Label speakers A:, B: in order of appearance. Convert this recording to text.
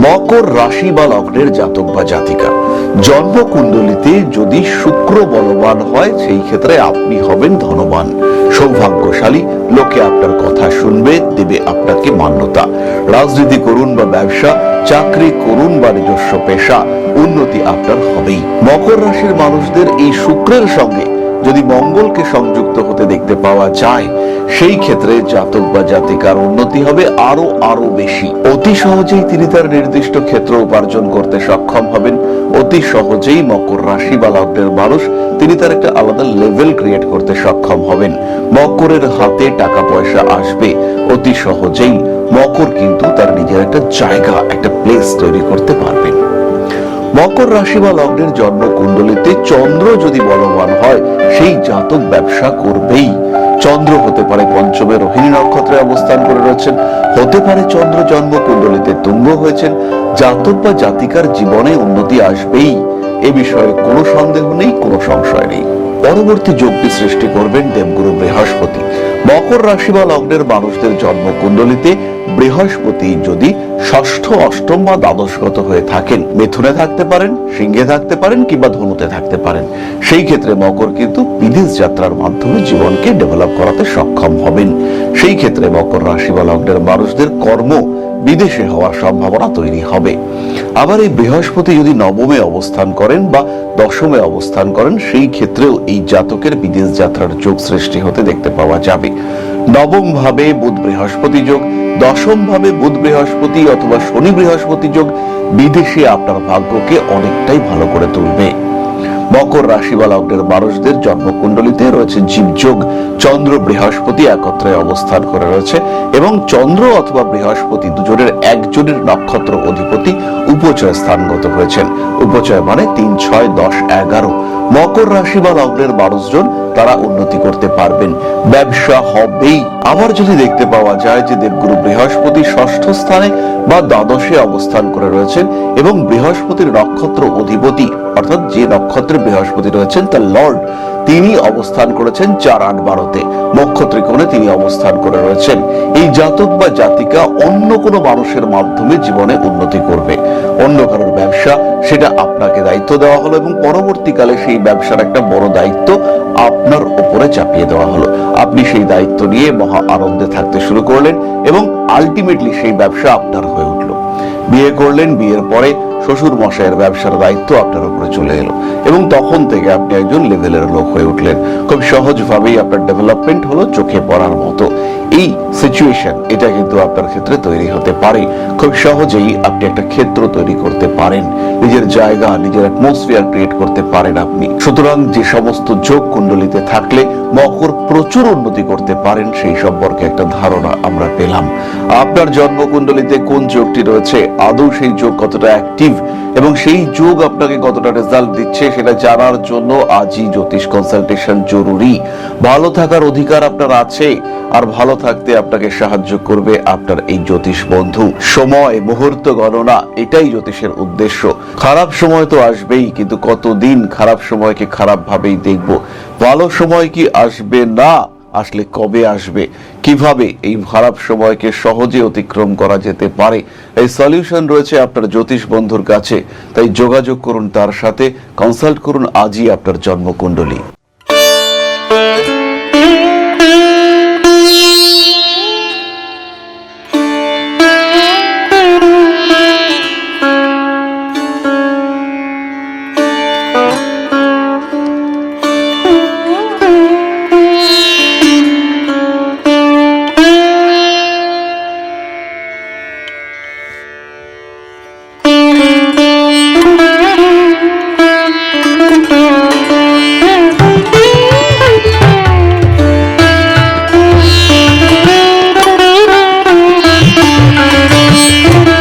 A: মকর রাশি বা লগ্নের জাতক বা জাতিকা জন্মকুণ্ডলিতে যদি শুক্র বলবান হয়, সেই ক্ষেত্রে আপনি হবেন ধনবান, সৌভাগ্যশালী, লোকে আপনার কথা শুনবে, দেবে আপনাকে মান্যতা। রাজনীতি করুন বা ব্যবসা, চাকরি করুন বা নিজস্ব পেশা, উন্নতি আপনার হবেই। মকর রাশির মানুষদের এই শুক্রের সঙ্গে যদি মঙ্গলকে সংযুক্ত হতে দেখতে পাওয়া যায়, সেই ক্ষেত্রে জাতক বা জাতিকার উন্নতি হবে আরো বেশি। অতি সহজেই তিনি তার নির্দিষ্ট ক্ষেত্র উপার্জন করতে সক্ষম হবেন। অতি সহজেই মকর রাশি বা লগ্নের মানুষ তিনি তার একটা আলাদা লেভেল ক্রিয়েট করতে সক্ষম হবেন। মকরের হাতে টাকা পয়সা আসবে অতি সহজেই। মকর কিন্তু তার নিজের একটা জায়গা, একটা প্লেস তৈরি করতে পারবেন। মকর রাশি বা লগ্নের জন্ম কুণ্ডলিতে চন্দ্র যদি বলবান হয়, সেই জাতক ব্যবসা করবেই। চন্দ্র হতে পারে পঞ্চমে রোহিণী নক্ষত্রে অবস্থান করে রয়েছেন, হতে পারে চন্দ্র জন্ম কুণ্ডলিতে তুঙ্গ হয়েছেন। জাতক বা জাতিকার জীবনে উন্নতি আসবেই, এ বিষয়ে কোনো সন্দেহ নেই, কোনো সংশয় নেই। পরবর্তী যোগটি সৃষ্টি করবেন দেবগুরু বৃহস্পতি। মকর রাশি বা লগ্নের মানুষদের জন্ম কুণ্ডলিতে বৃহস্পতি যদি ষষ্ঠ, অষ্টম বা দ্বাদশগত হয়ে থাকেন, মিথুনে থাকতে পারেন, সিংহে থাকতে পারেন কিংবা ধনুতে থাকতে পারেন, সেই ক্ষেত্রে মকর কিন্তু বিদেশ যাত্রার মাধ্যমে জীবনকে ডেভেলপ করাতে সক্ষম হবেন। সেই ক্ষেত্রে মকর রাশি বা লগ্নের মানুষদের কর্ম বিদেশে হওয়ার সম্ভাবনা তৈরি হবে। আবার এই বৃহস্পতি যদি নবমে অবস্থান করেন বা দশমে অবস্থান করেন, সেই ক্ষেত্রেও এই জাতকের বিদেশ যাত্রার যোগ সৃষ্টি হতে দেখতে পাওয়া যাবে। নবম ভাবে বুধ বৃহস্পতি যোগ, দশম ভাবে বুধ বৃহস্পতি অথবা শনি বৃহস্পতি যোগ বিদেশে আপনার ভাগ্যকে অনেকটাই ভালো করে তুলবে। মকর রাশি বা লগ্নের মানুষদের জন্মকুণ্ডলিতে রয়েছে জীবযোগ। চন্দ্র বৃহস্পতি একত্রে অবস্থান করে রয়েছে এবং চন্দ্র অথবা বৃহস্পতি দুজনের একজনের নক্ষত্র অধিপতি উপচয় স্থানগত হয়েছেন। উপচয় মানে 3, 6, 10, 11। মকর রাশি বা লগ্নের মানুষজন তারা উন্নতি করতে পারবেন, ব্যবসা হবেই। আবার যদি দেখতে পাওয়া যায় যে দেবগুরু বৃহস্পতি ষষ্ঠ স্থানে বা দ্বাদশে অবস্থান করে রয়েছেন এবং বৃহস্পতির নক্ষত্র অধিপতি অর্থাৎ যে নক্ষত্রে বৃহস্পতি রয়েছেন তার লর্ড, তিনি অবস্থান করেছেন 4, 8, 12-তে, মোক্ষ ত্রিকোণে তিনি অবস্থান করে রয়েছেন। এই জাতক বা জাতিকা অন্য কোনো মানুষের মাধ্যমে জীবনে উন্নতি করবে। অন্য কারোর ব্যবসা, সেটা আপনাকে দায়িত্ব দেওয়া হলো এবং পরবর্তীকালে সেই ব্যবসার একটা বড় দায়িত্ব আপনার উপরে চাপিয়ে দেওয়া হলো। আপনি সেই দায়িত্ব নিয়ে মহা আনন্দে থাকতে শুরু করলেন এবং আলটিমেটলি সেই ব্যবসা আপনার হয়ে উঠলো। বিয়ে করলেন, বিয়ের পরে শ্বশুর মশাইয়ের ব্যবসার দায়িত্ব আপনার উপরে চলে এলো এবং তখন থেকে আপনি একজন লেভেলের লোক হয়ে উঠলেন। খুব সহজভাবেই আপনার ডেভেলপমেন্ট হলো চোখে পড়ার মতো। এই সিচুয়েশন এটা কিন্তু আপনার ক্ষেত্রে তৈরি হতে পারে। খুব সহজেই আপনি একটা ক্ষেত্র তৈরি করতে পারেন, নিজের জায়গা, নিজের অ্যাটমসফিয়ার ক্রিয়েট করতে পারেন আপনি। সুতরাং যে সমস্ত যোগ কুণ্ডলিতে থাকলে মকর প্রচুর উন্নতি করতে পারেন, সেই সম্পর্কে একটা ধারণা আমরা পেলাম। আপনার জন্ম কুণ্ডলিতে কোন যোগটি রয়েছে, আদৌ সেই যোগ কতটা অ্যাক্টিভ এবং সেই যোগ আপনাকে কতটা রেজাল্ট দিচ্ছে, সেটা জানার জন্য আজই জ্যোতিষ কনসালটেশন জরুরি। ভালো থাকার অধিকার আপনার আছে, আর ভালো থাকতে আপনাকে সাহায্য করবে আপনার এই জ্যোতিষ বন্ধু। সময়, মুহূর্ত গণনা, এটাই জ্যোতিষের উদ্দেশ্য। খারাপ সময় তো আসবেই, কিন্তু কতদিন খারাপ সময়কে খারাপ ভাবেই দেখবো? ভালো সময় কি আসবে না? আসলে কবে আসবে, কিভাবে এই খারাপ সময়কে সহজে অতিক্রম করা যেতে পারে, এই সলিউশন রয়েছে আপনার জ্যোতিষ বন্ধুর কাছে। তাই যোগাযোগ করুন তার সাথে, কনসাল্ট করুন আজই আপনার জন্মকুণ্ডলী।